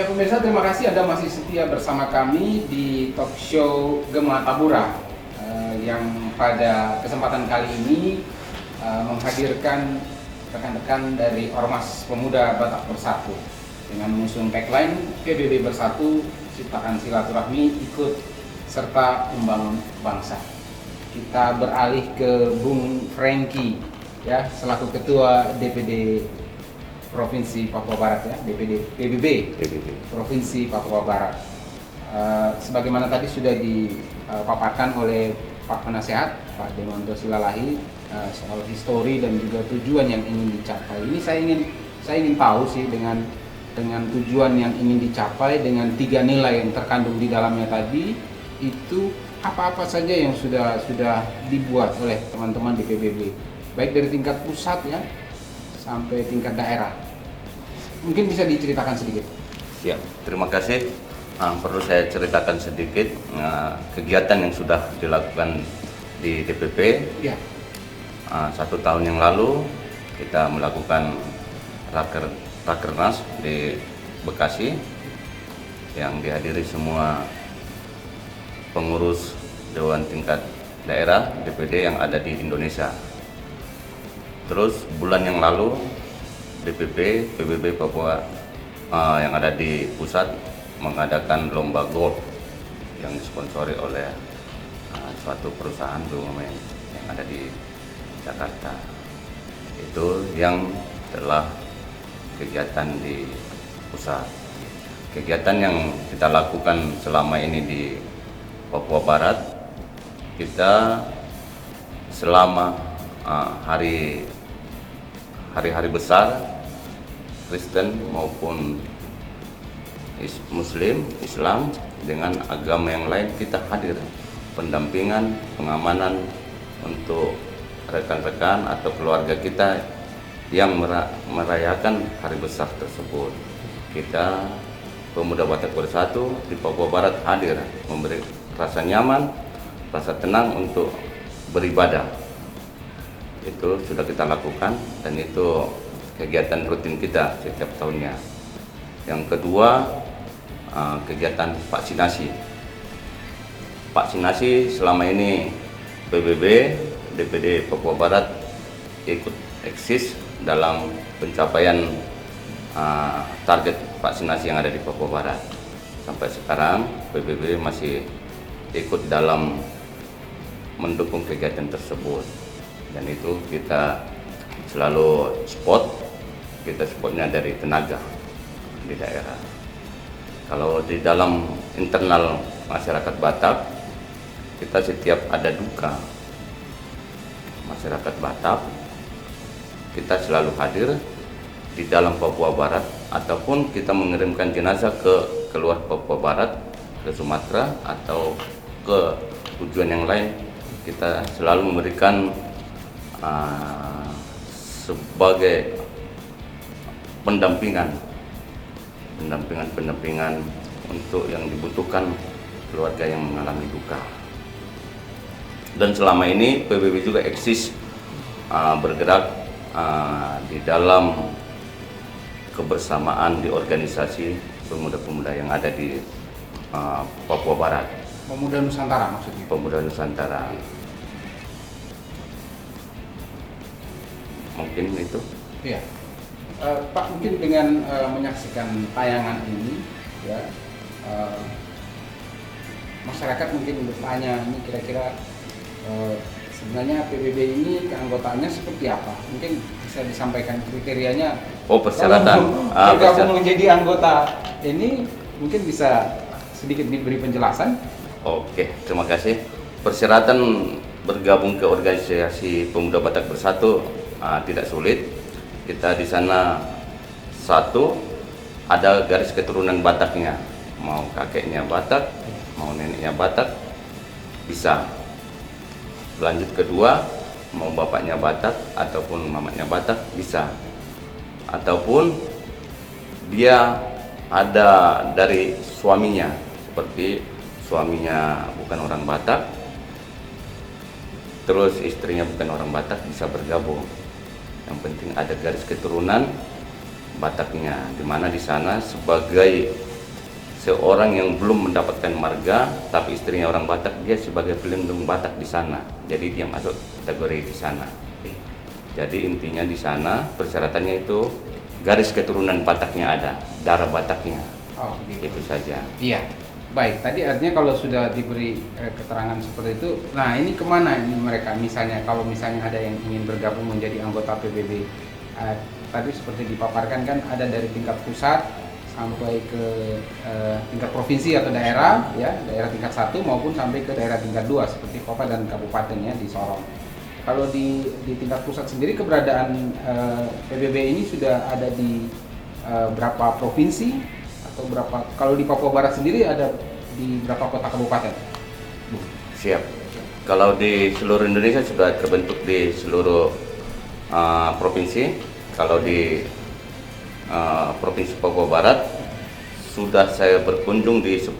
Ya pemirsa, terima kasih Anda masih setia bersama kami di talk show Gema Tabura yang pada kesempatan kali ini menghadirkan rekan-rekan dari Ormas Pemuda Batak Bersatu dengan mengusung tagline PBB Bersatu, ciptakan silaturahmi, ikut serta membangun bangsa. Kita beralih ke Bung Franky ya, selaku Ketua DPD Provinsi Papua Barat ya, DPD PBB Provinsi Papua Barat. Sebagaimana tadi sudah dipaparkan oleh Pak Penasehat Pak Demonto Silalahi soal histori dan juga tujuan yang ingin dicapai. Ini saya ingin tahu sih dengan tujuan yang ingin dicapai dengan 3 nilai yang terkandung di dalamnya tadi itu apa-apa saja yang sudah dibuat oleh teman-teman di PBB, baik dari tingkat pusat ya sampai tingkat daerah. Mungkin bisa diceritakan sedikit. Siap, terima kasih. Perlu saya ceritakan sedikit kegiatan yang sudah dilakukan di DPP. Ya. 1 tahun yang lalu kita melakukan Rakernas di Bekasi yang dihadiri semua pengurus Dewan tingkat daerah DPD yang ada di Indonesia. Terus bulan yang lalu DPP PBB Papua yang ada di pusat mengadakan lomba golf yang disponsori oleh suatu perusahaan BUMN yang ada di Jakarta. Itu yang telah kegiatan di pusat. Kegiatan yang kita lakukan selama ini di Papua Barat, kita selama hari-hari besar Kristen maupun Muslim, Islam dengan agama yang lain kita hadir pendampingan, pengamanan untuk rekan-rekan atau keluarga kita yang merayakan hari besar tersebut. Kita Pemuda Batak Bersatu di Papua Barat hadir memberi rasa nyaman, rasa tenang untuk beribadah. Itu sudah kita lakukan dan itu kegiatan rutin kita setiap tahunnya. Yang kedua, kegiatan vaksinasi. Vaksinasi selama ini PBB DPD Papua Barat ikut eksis dalam pencapaian target vaksinasi yang ada di Papua Barat. Sampai sekarang PBB masih ikut dalam mendukung kegiatan tersebut. Dan itu kita selalu kita supportnya dari tenaga di daerah. Kalau di dalam internal masyarakat Batak, kita setiap ada duka masyarakat Batak, kita selalu hadir di dalam Papua Barat ataupun kita mengirimkan jenazah ke keluar Papua Barat, ke Sumatera atau ke tujuan yang lain. Kita selalu memberikan sebagai pendampingan untuk yang dibutuhkan keluarga yang mengalami duka. Dan selama ini PBB juga eksis bergerak di dalam kebersamaan di organisasi pemuda-pemuda yang ada di Papua Barat. Pemuda Nusantara maksudnya? Pemuda Nusantara. Mungkin itu. Iya. Pak, mungkin dengan menyaksikan tayangan ini, ya, masyarakat mungkin bertanya, ini kira-kira sebenarnya PBB ini keanggotaannya seperti apa? Mungkin bisa disampaikan kriterianya. Oh, persyaratan. Bergabung menjadi anggota ini, mungkin bisa sedikit diberi penjelasan. Oke, terima kasih. Persyaratan bergabung ke organisasi Pemuda Batak Bersatu tidak sulit. Kita di sana satu ada garis keturunan Bataknya, mau kakeknya Batak, mau neneknya Batak bisa. Lanjut kedua, mau bapaknya Batak ataupun mamanya Batak bisa. Ataupun dia ada dari suaminya, seperti suaminya bukan orang Batak, terus istrinya bukan orang Batak, bisa bergabung. Yang penting ada garis keturunan Bataknya, di mana di sana sebagai seorang yang belum mendapatkan marga tapi istrinya orang Batak, dia sebagai pelindung Batak di sana. Jadi dia masuk kategori di sana. Jadi intinya di sana persyaratannya itu garis keturunan Bataknya ada, darah Bataknya. Oh, gitu. Itu saja. Iya. Baik, tadi artinya kalau sudah diberi keterangan seperti itu, nah ini kemana ini mereka? Misalnya kalau misalnya ada yang ingin bergabung menjadi anggota PBB, tadi seperti dipaparkan kan ada dari tingkat pusat sampai ke tingkat provinsi atau daerah, ya daerah tingkat 1 maupun sampai ke daerah tingkat 2 seperti kota dan kabupaten ya di Sorong. Kalau di tingkat pusat sendiri keberadaan PBB ini sudah ada di berapa provinsi? Atau berapa, kalau di Papua Barat sendiri ada di berapa kota kabupaten? Siap. Kalau di seluruh Indonesia sudah terbentuk di seluruh provinsi. Kalau di Provinsi Papua Barat sudah saya berkunjung di 10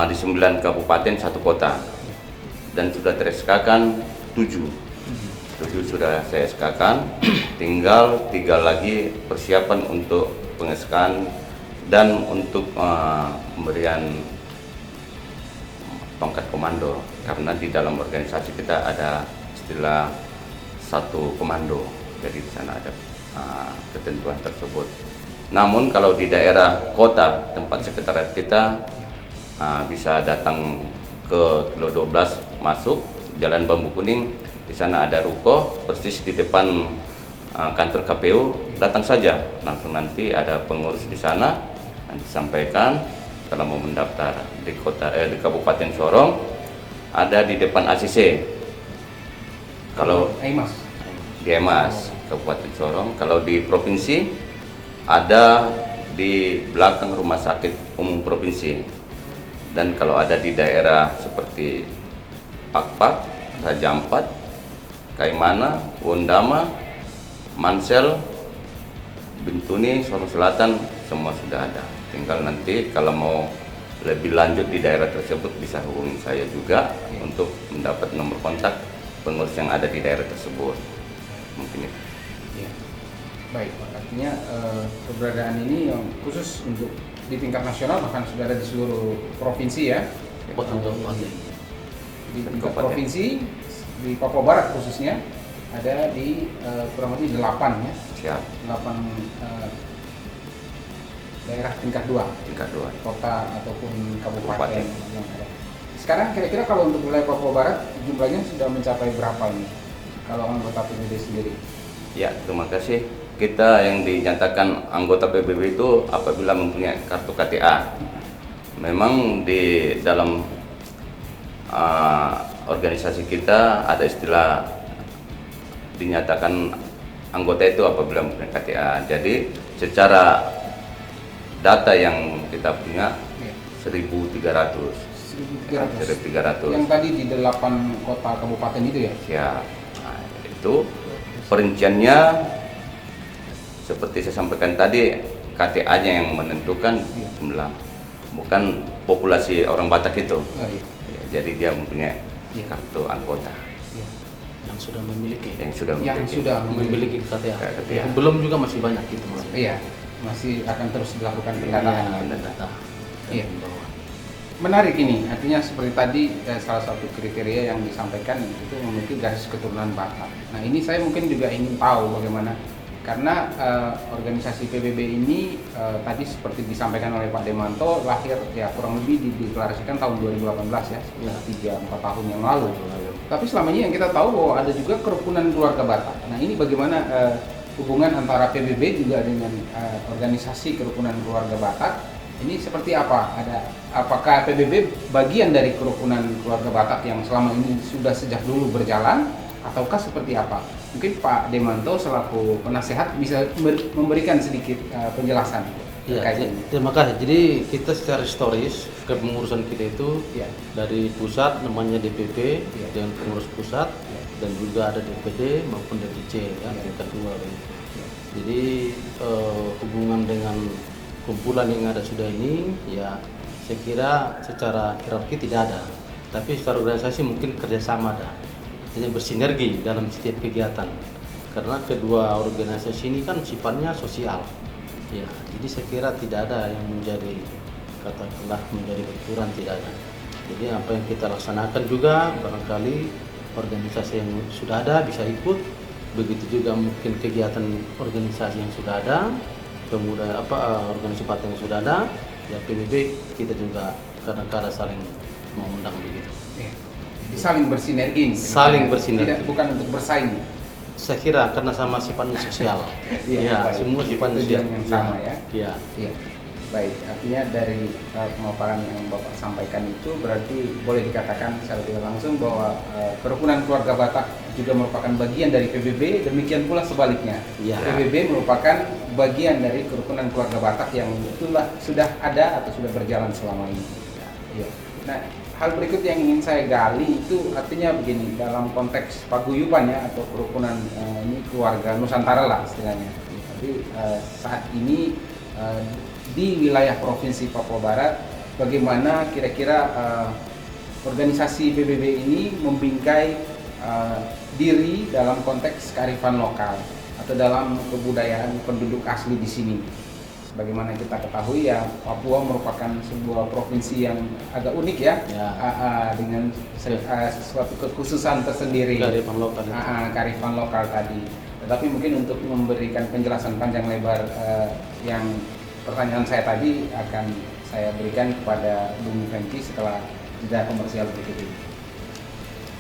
di 9 kabupaten 1 kota, dan sudah ter-SK-kan 7 sudah saya SK-kan. Tinggal 3 lagi persiapan untuk pengeskan dan untuk pemberian tongkat komando, karena di dalam organisasi kita ada istilah 1 komando, jadi di sana ada ketentuan tersebut. Namun kalau di daerah kota tempat sekretariat kita bisa datang ke kilo 12 masuk Jalan Bambu Kuning, di sana ada ruko persis di depan kantor KPU. Datang saja, langsung nanti ada pengurus di sana, nanti sampaikan kalau mau mendaftar di di Kabupaten Sorong ada di depan ACC. Kalau di EMAS Kabupaten Sorong, kalau di provinsi ada di belakang Rumah Sakit Umum Provinsi, dan kalau ada di daerah seperti Pakpak, Raja Ampat, Kaimana, Wondama, Mansel, Bintuni, Sorong Selatan, semua sudah ada. Tinggal nanti kalau mau lebih lanjut di daerah tersebut bisa hubungi saya juga untuk mendapat nomor kontak pengurus yang ada di daerah tersebut. Mungkin itu. Ya. Baik, artinya keberadaan ini yang khusus untuk di tingkat nasional, bahkan sudah ada di seluruh provinsi ya. Di tingkat provinsi di Papua Barat khususnya ada di kurang lebih 8 ya. Siap. 8 daerah tingkat 2. Tingkat 2. Kota ataupun kabupaten yang ada. Sekarang kira-kira kalau untuk wilayah Papua Barat jumlahnya sudah mencapai berapa ini? Kalau anggota PBB sendiri? Ya, terima kasih. Kita yang dinyatakan anggota PBB itu apabila mempunyai kartu KTA. Memang di dalam organisasi kita ada istilah dinyatakan anggota itu apabila mempunyai KTA. Jadi secara data yang kita punya 1.300. 1.300. Yang tadi di 8 kota kabupaten itu ya? Ya, nah, itu perinciannya seperti saya sampaikan tadi, KTA-nya yang menentukan jumlah, bukan populasi orang Batak itu. Oh, iya. Ya, jadi dia mempunyai kartu anggota. Ya. Yang sudah memiliki. Yang sudah memiliki KTA. Ya. Belum juga masih banyak gitu, Mas. Iya, masih akan terus dilakukan pendataan. Data. Iya. Menarik ini, artinya seperti tadi salah satu kriteria yang disampaikan itu memiliki garis keturunan Batak. Nah ini saya mungkin juga ingin tahu bagaimana, karena organisasi PBB ini tadi seperti disampaikan oleh Pak Demanto lahir ya kurang lebih dideklarasikan tahun 2018 ya, sekitar 3-4 tahun yang lalu. Tapi selama ini yang kita tahu bahwa ada juga kerukunan keluarga Batak. Nah ini bagaimana hubungan antara PBB juga dengan organisasi kerukunan keluarga Batak? Ini seperti apa? Apakah PBB bagian dari kerukunan keluarga Batak yang selama ini sudah sejak dulu berjalan, ataukah seperti apa? Mungkin Pak Demanto selaku penasehat bisa memberikan sedikit penjelasan terkait ini. Terima kasih. Jadi kita secara historis kepengurusan kita itu dari pusat namanya DPP dengan pengurus pusat dan juga ada DPD maupun DPC ya, tingkat 2. Jadi hubungan dengan kumpulan yang ada sudah ini ya saya kira secara hierarki tidak ada, tapi secara organisasi mungkin kerjasama ada, jadi bersinergi dalam setiap kegiatan karena kedua organisasi ini kan sifatnya sosial, Ya, jadi saya kira tidak ada yang menjadi katakanlah menjadi benturan, tidak ada. Jadi apa yang kita laksanakan juga barangkali organisasi yang sudah ada bisa ikut, begitu juga mungkin kegiatan organisasi yang sudah ada, kemudian organisasi partai yang sudah ada, ya PBB kita juga kadang-kadang saling mengundang begitu. Ya. Saling bersinergi. Saling bersinergi. Bukan untuk bersaing. Saya kira karena sama sifatnya sosial. Iya, semua sifatnya tujuan yang sama ya. Iya. Iya. Baik, artinya dari pemaparan yang Bapak sampaikan itu berarti boleh dikatakan secara tidak langsung bahwa kerukunan keluarga Batak juga merupakan bagian dari PBB, demikian pula sebaliknya. Iya. PBB merupakan bagian dari kerukunan keluarga Batak yang itulah sudah ada atau sudah berjalan selama ini. Iya. Nah, hal berikut yang ingin saya gali itu artinya begini, dalam konteks paguyuban ya atau kerukunan ini keluarga Nusantara lah istilahnya. Tapi saat ini di wilayah Provinsi Papua Barat, bagaimana kira-kira organisasi PBB ini membingkai diri dalam konteks kearifan lokal atau dalam kebudayaan penduduk asli di sini. Sebagaimana kita ketahui ya, Papua merupakan sebuah provinsi yang agak unik ya, dengan sesuatu kekhususan tersendiri. Kearifan lokal. Kearifan lokal tadi. Tetapi mungkin untuk memberikan penjelasan panjang lebar yang pertanyaan saya tadi akan saya berikan kepada Bung Franky setelah jeda komersial berikut ini.